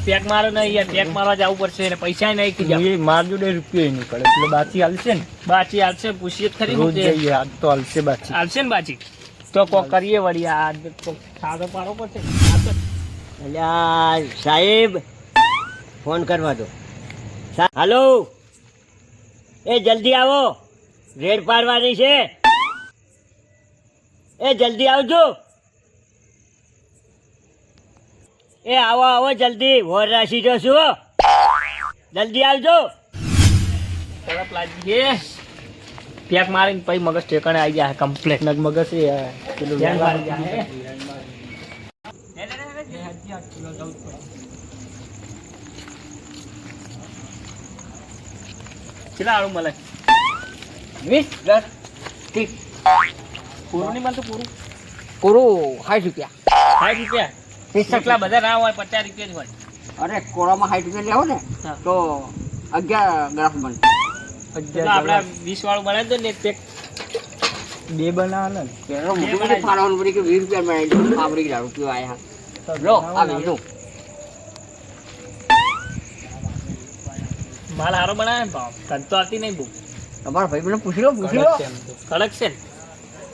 Pack મારો ને યાર, પેક મારવા જવું પડશે ને પૈસા નહીં કીધા. માર જોડે રૂપિયો નહીં પડે એટલે બાચી હાલશે ને. બાચી હાલશે, પૂછીએ ખરી. રોજ જઈએ આજ તો હાલશે બાચી. હાલશે ને બાચી તો કોક કરીએ વળી. આ સાદો પાડવો પડશે. અલ્યા સાહેબ ફોન કરવા દો. હાલો, એ જલ્દી આવો, રેડ પાડવાની છે. એ જલ્દી આવજો. એ આવો આવો જલ્દી, વોર રાશી જો છું, જલ્દી આવજો. તરફ લાગીએ પેક મારીને પછી મગજ ઠેકાણે આવી જાય કમ્પ્લેટ. મગજ છે પેલું કેટલા આળું મળે? 20 10 30 પૂરું નહીં મળતું? પૂરું પૂરું 60 રૂપિયા. 60 રૂપિયા? એટલા બધા ના હોય, 50 રૂપિયા જ હોય. અરે કોળામાં 60 રૂપિયા લેવો ને તો 11 ગ્લાસ બને. આપડે 20 વાળું બનાવી દો ને એક પેક. બે બનાવવાના ને. પેલો મોટું બધું ફાળવાનું પડી કે 20 રૂપિયા બનાવી દો. આપડી રૂપિયો આયા લો આવી લો. માલ હારો બનાવે ને ભાવ તન તો આવતી નહીં બહુ. તમારા ભાઈ મને પૂછી લો કડક છે ને.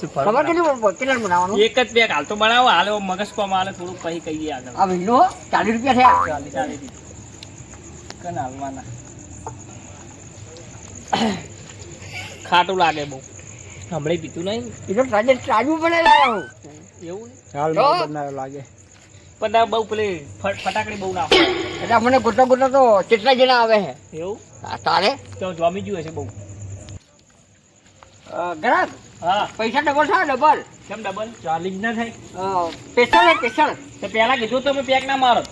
ખબર કેટલા બનાવવાનું? એક જ પેક હાલ તો બનાવો. હાલ મગજ કોમ હાલે થોડુંક પછી કહીએ આગળ. આ વિલો 40 રૂપિયા થયા. 40 કન હાલવાના. ખાટું લાગે બહુ. હમણાં પીતું નહીં. એ તો તાજુ બનાવી લાવ્યા હું. એવું હાલ બનાવ્યો લાગે. પણ બહુ પેલી ફટાકડી બહુ નાખો એટલે મને ગોટા ગોટા તો કેટલા જણા આવે છે. એવું તારે તો જમી ગયું હશે બહુ. ગ્રાહક હા, પૈસા ડબલ થાય ડબલ. કેમ ડબલ? 40 જ ના થાય. Special special. તો પહેલા કીધું તો મેં પેક ના મારો.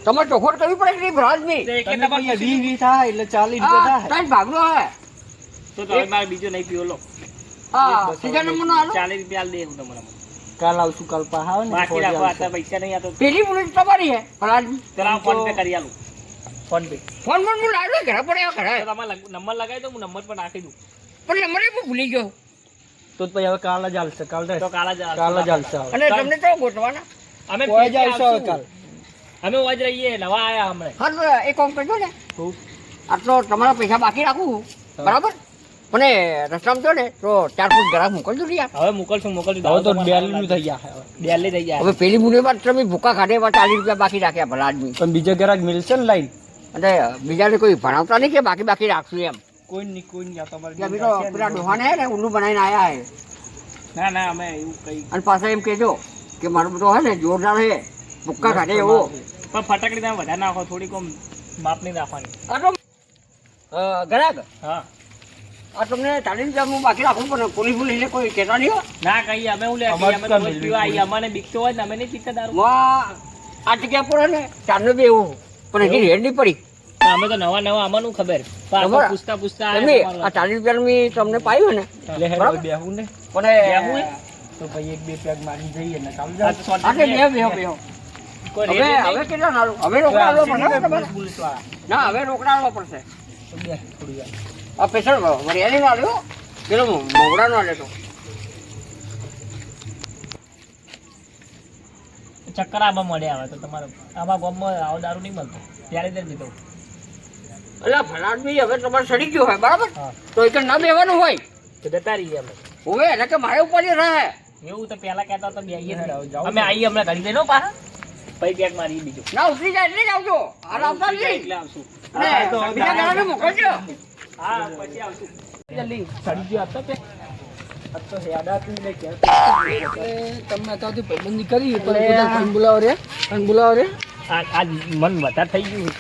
તમારે ચોખોટ કરવી પડે કે ભરાજની? તો એટલે તમારે 20 થાય એટલે 40 રૂપિયા થાય. ત્રણ ભાગનો હે. તો તમે મારે બીજો નહીં પીવો લો. હા, સીધા નંબરનો હાલો. 40 રૂપિયા આલ દે હું તમને. કાલ આવશું, કાલ પાહા આવે ને બાકી રાખો. આ પૈસા નહીં આતો પેલી મુનિટ તમારી હે ભરાજની. પેલા ફોન પે કરી આલું. ફોન પે ફોન હું લાવ્યો ઘરે પડે ઘરે. તો તમારે નંબર લગાવી દો, હું નંબર પર નાખી દઉં. પણ નંબર હું ભૂલી ગયો. તો પછી હવે કાલ જ હાલશે. કાલ તો કાલ જ હાલશે. અને તમને તો ગોઠવાના અમે કોઈ જ આવશે હવે કાલ. અમે વાજ રહીએ, નવા આયા હમણાં. હા તો એક કામ કરજો ને, આટલો તમારા પૈસા બાકી રાખું બરાબર. અને રસ્તામાં જો ને તો 4 ફૂટ ગ્રાહક મોકલજો ને યાર. હવે મોકલશું. હવે તો ડેલીનું થઈ ગયા. દિલ્હી થઈ જાય. હવે પેલી મુનિટમાં તમે ભૂકા ખાધે 40 રૂપિયા બાકી રાખ્યા ભલા આદમી. પણ બીજા ગ્રાહક મિલશે ને લાઈન. અને બીજાને કોઈ ભણાવતા નહીં કે બાકી રાખશું એમ. કોઈ નહીં આ તમારે ત્યાં બીજો પેલા ડોહાને હે ને ઊંડું બનાવીને આયા હે. ના અમે એવું કઈ. અને પાછા એમ કહેજો કે મારો બધો હે ને જોરદાર હે ભૂક્કા ખાધે એવો. પણ ફટાકડી તમે વધારે નાખો, થોડી કોમ માપ નહીં રાખવાની. આ તો ગ્રાહક હા, આ તમને 40 રૂપિયા બાકી રાખવું પણ પોલીસ લઈને કોઈ કહેતા નહીં હો. ના કહીએ અમે હું લે અમારે અમે તો તો રોજ પીવા આવીએ. અમને બીક તો હોય ને, અમે નહીં પીતા દારૂ. આ જગ્યા પર હે ને 4 બે એવું પણ હજી રેડ નહીં પડી. પણ અમે તો નવા અમને ખબર. પણ ખબર? આ પૂછતા તમે આ 40 રૂપિયાનું તમને પાયું ને લે બરાબર? બેહું ને પણ તો પછી એક બે પેગ મારી જઈએ ને કાલ બેહો. હવે કેટલા નાલું? હવે રોકડા આલવા પડશે તમારે? ના હવે રોકડા આલવા પડશે. આ પેશન્ટ વરિયાળી નો આલ્યો, પેલો મોગડા નો આલ્યો તો. ચક્કર આમાં મળે આવે તો તમારે આમાં ગામમાં આવો દારૂ નહીં મળતો. ત્યારે જ દીધો. એટલે ફલાટ બી હવે તમારે સડી ગયો હોય બરાબર, હા, તો એક ના બેવાનું હોય. તો જતા રહીએ અમે. હવે એટલે કે મારે ઉપર જ રહે. એવું તો પેલા કહેતા તો બે આવીએ ને. અમે આવીએ હમણાં ઘડી દઈ પાછા. પછી પેક મારી બીજું. ના ઉતરી જાય એટલે જ આવજો. હાલ આવતા જ નહીં. એટલે આવશું. અને બીજા જણાને મોકલજો. હા, પછી આવશું. જલ્દી સડી ગયો હતો પેગ. આ તો હેડાતું ને કે તમને અત્યારથી પાબંદી કરી પણ બોલાવો રે આજ મન વધારે થઈ ગયું.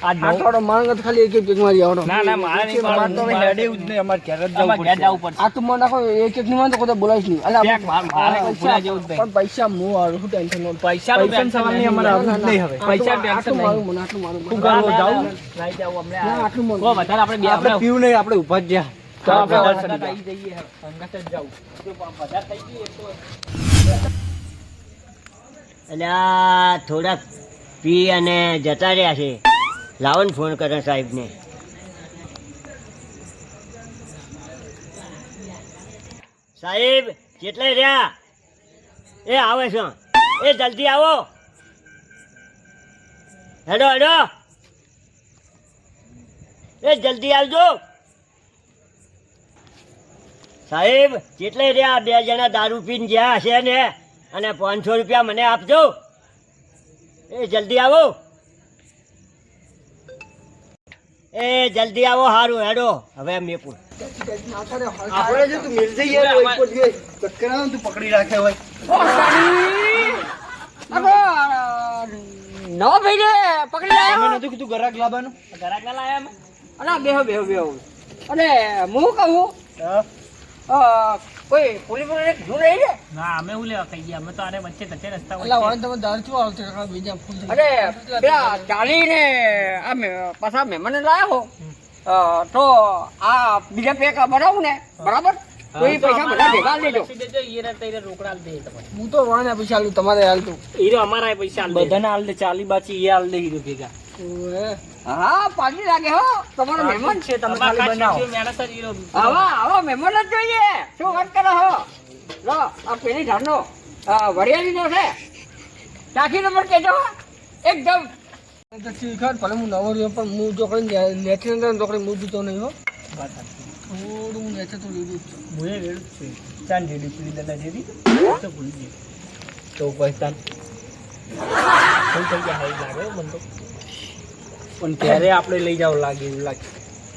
આજ આ થોડો માંગ ખાલી એક પેક મારી આવડો. ના મારે નહીં મારવું. તો હેડે જ નહીં, અમારે ઘેર જ જવું અમારે ઘેર જવું પડશે. પડશે. આ તો મને નાખો એક ની માં તો કોઈ બોલાવીશ નહીં. અલા પેક મારે ભૂલા જેવું જ નહીં. પણ પૈસા હું આવું શું ટેન્શન નો. પૈસાનું પૈસાનું ટેન્શન સવાલ નહીં, અમારે આવું જ નહીં હવે. પૈસા ટેન્શન આટલું નહીં. મારું મને આટલું મારું શું કરવું, જાવું? નહીં જાવું અમને. ના, આટલું મન. બહુ વધારે આપણે બે આપણે પીવું નહીં, આપણે ઊભા જ જ્યાં. તો આપણે આપણે વધારે સડી આવી જઈએ હવે. સંગાત જ જાવું. જો વધારે થઈ ગયું તો એટલે આ થોડાક પી અને જતા રહ્યા છે. લાવો ને ફોન કરે સાહેબને. સાહેબ કેટલે રહ્યા? એ આવે છે, એ જલ્દી આવો. હેડો હેડો એ જલ્દી આવજો સાહેબ કેટલે રહ્યા 2 જણા દારૂ પીને જ્યાં હશે ને અને 500 રૂપિયા મને આપજો એ જલ્દી આવો એ જલ્દી આવો હારું હેડો હવે મેપુર આપણે જો તું મિલ જઈએ તો એક પછી ચક્કર આવે તું પકડી રાખે હોય નવો ભાઈ રે પકડી અમે લાયો નતું કીધું ગરાક લાવવાનું ગરાક ના લાયા અમે અલા બેહો અને હું કહું કોઈ પોલીસ વાળાને કીધું નહીં રે ના અમે હું લેવા ખાઈ ગયા અમે તો આને વચ્ચે તચે રસ્તા એટલે વાળા તમે દારૂ ચો આવતો કાકા બીજા ફૂલ થઈ અરે પેલા ચાલીને આ પાછા મહેમાન લાયા હો તો આ બીજા પેક બનાવું ને બરાબર તો એ પૈસા બધા ભેગા લેજો દેજો ઈ રે તઈ રોકડા દે તમને હું તો વાળા પૈસા આલું તમારે હાલતું હીરો અમારા પૈસા આલ દે બધાને આલ દે 40 બાચી એ આલ દે હીરો ભેગા ઓએ હા પાછી લાગે હો તમારો મહેમાન છે તમે ખાલી બનાવો મેણા સર હીરો આવા મહેમાન જ જોઈએ શું વાત કરો હો લો આ પેલી ધારનો વરિયાળી નો છે ચાખી નંબર કેજો એકદમ તો ઠીક હે ભલે હું નવો રહ્યો પણ હું જો કરીને લેખી અંદર તો કરીને હું દીધો નહીં હો થોડું હું લેખે તો લીધું જ છું. મુએ રેડ છે ચાંદ રેડી પીડી દાદા રેડી તો ભૂલી ગઈ તો પૈસા કોઈ થઈ ગયા હઈ લાગે મન તો પણ ત્યારે આપણે લઈ જાવ લાગે એવું લાગે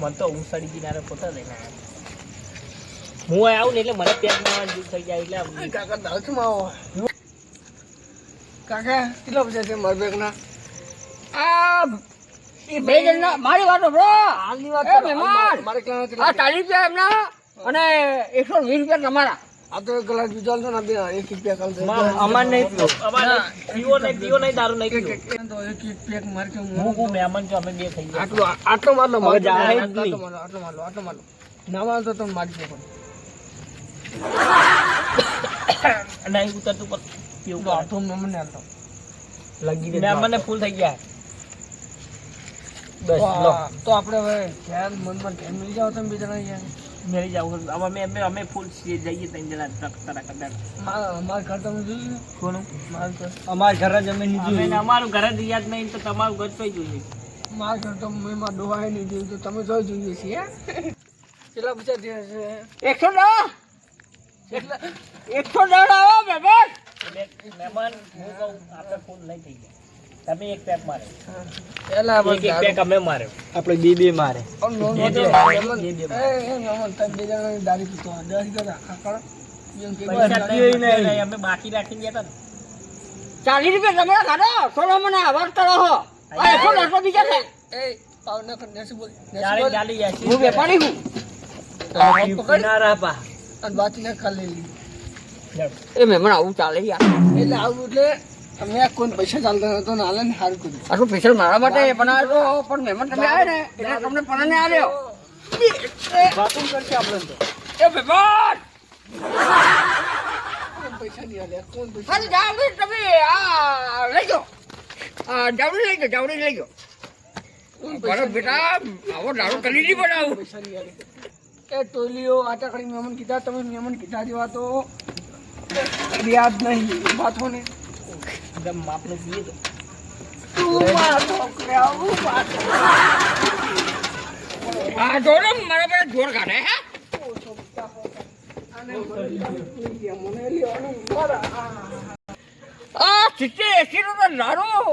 મન તો હું સડી કિનારે પોતા લઈને આવ્યો હું આવું ને એટલે મને પેટ માં જીવ થઈ જાય એટલે કાકા દારૂ કેમ આવો કાકા કેટલા પૈસા છે મારા બેગના આ એ બે જણના મારી વાતો બ્રો હાલની વાત એ કરો. મહેમાન મારે કેટલા આ 40 રૂપિયા એમના અને 120 રૂપિયા તમારા આ તો એક ગ્લાસ બીજો આલજો ને બે 1 રૂપિયા કાલ દે અમાર નહીં પીવો અમાર પીવો નહીં દારૂ નહીં પીવો તો એક પેક માર કે હું મહેમાન છો અમે બે થઈ ગયા આટલો મારલો હવે જાય જ નહીં. આટલો મારલો ના મારતો તો મારી દે પણ નહીં ઉતરતું પર પીવું તો આટલો મને આલતો લગી દે મહેમાનને ફૂલ થઈ ગયા બસ લો તો આપણે હવે ધ્યાન મનમાં ધ્યાન મળી જાવ તમે બે જણા યાર મેરી જાવ અમે ફૂલ જઈએ 3 જણા ટ્રક તરા કરતા માર ઘર તમે જોયું કોનું માર ઘર અમાર ઘર જ અમે નહીં જોયું અમારું ઘર જ યાદ નહીં તો તમારું ઘર કઈ જોઈએ માર ઘર તો મેં માં ડોહાય નહીં જોયું તો તમે જોઈ જોઈએ છીએ કેટલા પૈસા થયા છે 110 110 આવો મહેમાન મહેમાન હું કહું આપણે ફૂલ નહીં થઈ ગયા તમે એક પેક મારે પેલા એક પેક અમે માર્યો આપણે બે મારે દારૂ પીતો 10 ગયા આખા પૈસા નહીં અમે બાકી રાખીને ગયા હતા 40 રૂપિયા તમારા ખાધો થોડો મને આવાજ કરો હો આ 110 બીજા છે એ પાવ ના કર નેસી બોલ ચાલે ચાલી જાય હું વેપારી હું કિનારા પા અને બાકી ના ખાલી લી એ મહેમાન આવું ચાલે યાર એટલે આવું એટલે અમે આ કોઈ પૈસા ચાલતા નતો ને હાલે ને સારું કર્યું આટલું સ્પેશિયલ મારા માટે બનાવ્યો તો પણ મહેમાન તમે આવ્યા ને એટલે તમને પરાને આવ્યો વાતું કરશે આપણે તો એ મહેમાન પૈસા નહીં આલે કોણ પૈસા અરે જાવડી તમે આ લઈ જાઓ જાવડી લઈ જાઓ બરાબર બેટા આવો દારૂ કરી નહીં બનાવું પૈસા નહીં આલે એ ટોલીઓ આટા કરી મહેમાન કીધા તમે મહેમાન કીધા જેવા તો યાદ નહીં વાતો ને એકદમ માપનું પીએ તો આ જોડે મારા પર જોર કાઢે હે આ 70-80 નો દારૂ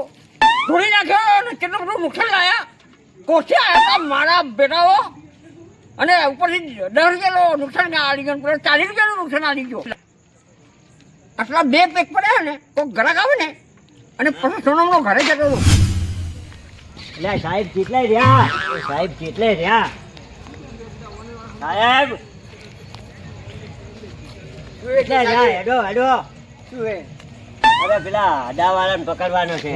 ધોઈ નાખ્યો અને કેટલું બધું નુકસાન લાયા કોઠી આવ્યા હતા મારા બેટાઓ અને ઉપરથી 10 રૂપિયાનું નુકસાન આવી ગયું 40 રૂપિયાનું નુકસાન આવી ગયું આટલા 2 પેક પડ્યા ને તો ગ્રાહક આવે ને અને પછી સોનમનો ઘરે જતો હતો એટલે સાહેબ કેટલાય રહ્યા સાહેબ કેટલાય રહ્યા સાહેબ કેટલાય રહ્યા હેડો હેડો શું હે અરે પેલા અડાવાળાને પકડવાનો છે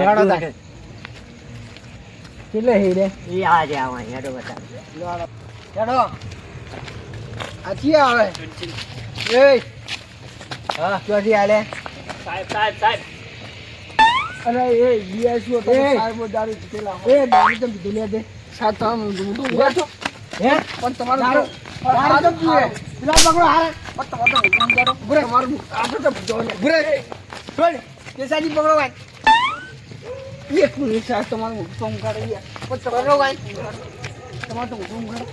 કેટલે હેડે એ આ છે આવા હેડો બતા ચડો આથી આવે એ હા ક્યાંથી આલે સાહેબ અરે એ બીએસઓ તો સાહેબ દારૂ પીતેલા એ દારૂ તો પીતેલા દે સાત આમ તો ઉભા છો હે પણ તમારો દારૂ તો પીએ પેલા પકડો હારે પણ તમારો હુકમ કરો બુરે તમારું આપણે તો જો ને બુરે છોડ કેસાજી પકડો ભાઈ એક મિનિટ સાહેબ તમારું હુકમ કરે યાર પણ તમારો ભાઈ તમારો હુકમ કરે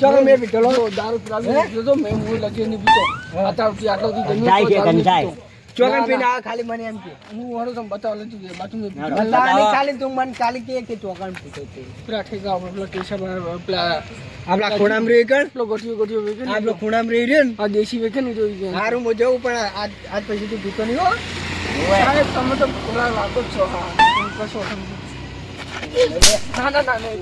ચાલો મેં પીધો દારૂ પીધો તો મેં હું લગી નહીં પીતો અત્યારે આટલો ગંધાય છે, ગંધાય. ચોકન પીને આ ખાલી મને એમ કે હું વળો તમે બતાવ લેતું કે બાકી મેં બતાવવાની ખાલી તું મને ખાલી કે ચોકન પીતો તે પૂરા ઠેકા આપણે પેલા કેશવ પેલા આપણા ખૂણામ રહી ગણ પેલો ગોઠિયો વેચે આપણો ખૂણામ રહી રહ્યો ને આ દેશી વેચે ને જોઈ ગયા હારું હું જવું પણ આજ પછી તું પીતો નહીં હો સાહેબ તમે તો પૂરા લાગો જ છો હા કશો ના ના ના નહીં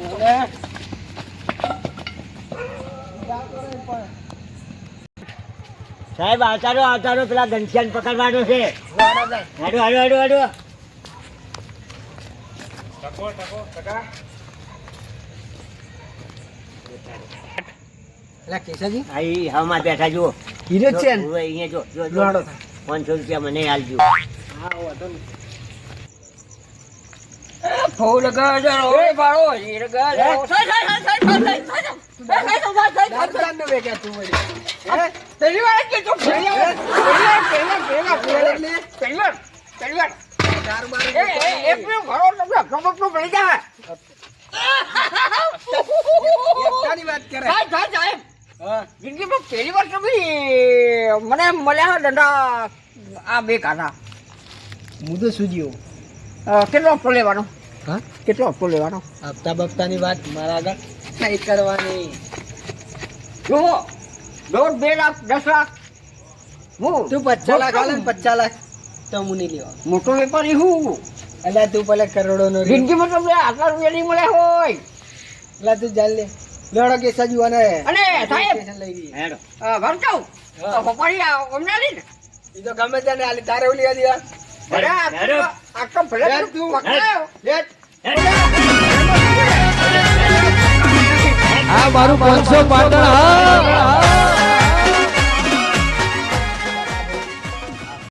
સાહેબ આવતા રહો પેલા ઘનશ્યામ પકડવાનો છે. હાડો હાડો હાડો હાડો. કેશાજી અહીં હવામાં બેઠા જુઓ. હીરો જ છે ને જુઓ, અહીંયા જો જો, જો. લાડો 500 રૂપિયા મને આલજો. ફૂલ ગજરો ઓય બાળો હીર ગજરો દારૂ વેચ્યા તું વળી પહેલી વાર કે તો પહેલી વાર દારૂ બારૂ એક મિનિટ ભરો તમને પ્રમોટ મળી જાય એકતાની વાત કરે સાહેબ હા જિંદગીમાં પહેલી વાર તમે મને મળ્યા દંડા આ બે કાઢા હું તો સુજીઓ કેટલો હપ્તો લેવાનો હા કેટલો હપ્તો લેવાનો હપ્તા બપ્તાની વાત મારા આગળ નહીં કરવાની જુઓ 1.5 2 લાખ 10 લાખ હું તું 50 લાખ આલે ને 50 લાખ તો હું નહીં લેવા મોટો વેપારી હું એટલે તું પેલા કરોડો નો જિંદગીમાં તમને આટલા રૂપિયા નહીં મળ્યા હોય એટલે તું ચાલ લે લેવડો કે સજુ અને અને સાહેબ લઈ ગઈ હેડો. ભરતો પપાડી અમને લી ને એ તો ગમે તેને આલી તારે ઓલી આલી યાર હેડો. આટલો ભલે તું પકડાયો લેટ આ મારું 500 પાટણ હા